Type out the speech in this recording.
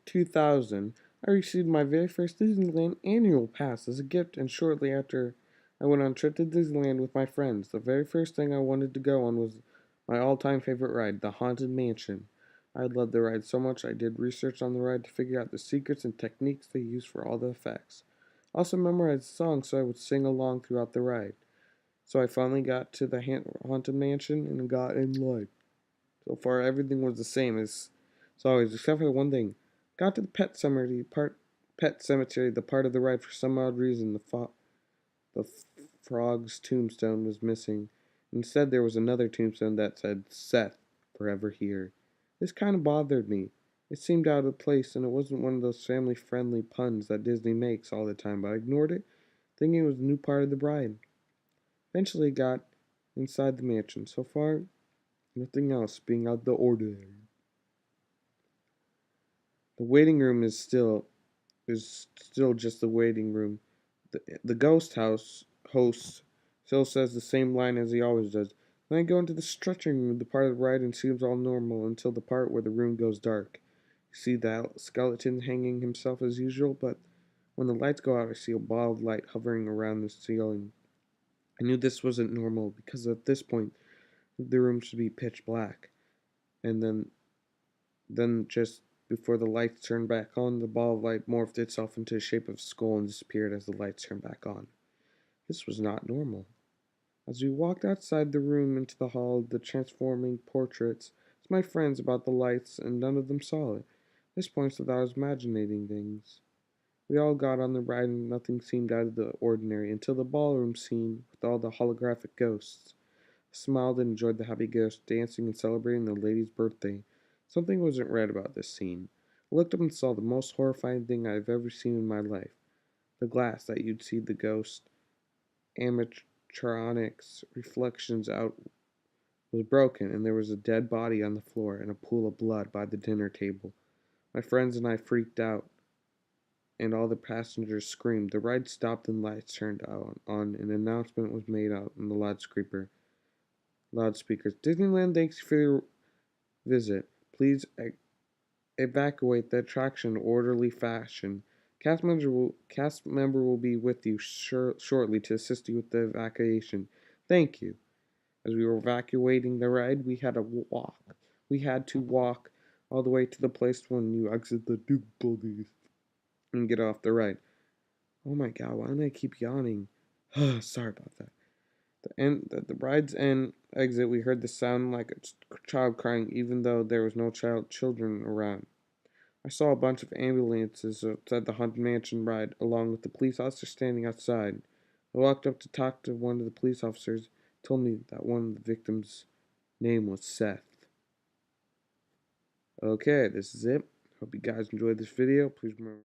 2000, I received my very first Disneyland annual pass as a gift, and shortly after, I went on a trip to Disneyland with my friends. The very first thing I wanted to go on was my all-time favorite ride, the Haunted Mansion. I loved the ride so much I did research on the ride to figure out the secrets and techniques they use for all the effects. I also memorized songs so I would sing along throughout the ride. So I finally got to the Haunted Mansion and got in line. So far, everything was the same as always, except for one thing. Got to the pet cemetery, the part of the ride. For some odd reason, the frog's tombstone was missing. Instead, there was another tombstone that said, "Seth, forever here." This kind of bothered me. It seemed out of place, and it wasn't one of those family-friendly puns that Disney makes all the time, but I ignored it, thinking it was a new part of the ride. Eventually, got inside the mansion. So far, nothing else being out of the ordinary. The waiting room is still just the waiting room. The ghost house host still says the same line as he always does. Then I go into the stretching room, the part of the ride, and seems all normal until the part where the room goes dark. You see that skeleton hanging himself as usual, but when the lights go out, I see a ball of light hovering around the ceiling. I knew this wasn't normal because at this point the room should be pitch black, and then just before the lights turned back on, the ball of light morphed itself into the shape of a skull and disappeared as the lights turned back on. This was not normal. As we walked outside the room into the hall of the transforming portraits, asked my friends about the lights, and none of them saw it. This points that I was imagining things. We all got on the ride, and nothing seemed out of the ordinary until the ballroom scene with all the holographic ghosts. I smiled and enjoyed the happy ghosts dancing and celebrating the lady's birthday. Something wasn't right about this scene. I looked up and saw the most horrifying thing I've ever seen in my life. The glass that you'd see the ghost animatronics reflections out was broken, and there was a dead body on the floor and a pool of blood by the dinner table. My friends and I freaked out, and all the passengers screamed. The ride stopped and lights turned on. An announcement was made out on the loudspeakers. Disneyland thanks you for your visit. Please evacuate the attraction in orderly fashion. Cast member will be with you shortly to assist you with the evacuation. Thank you. As we were evacuating the ride, we had to walk. We had to walk all the way to the place when you exit the Duke building and get off the ride. Oh my god, why do I keep yawning? Sorry about that. The ride's end exit, we heard the sound like a child crying, even though there was no children around. I saw a bunch of ambulances outside the Haunted Mansion ride, along with the police officer standing outside. I walked up to talk to one of the police officers. He told me that one of the victims' name was Seth. Okay, this is it. Hope you guys enjoyed this video. Please remember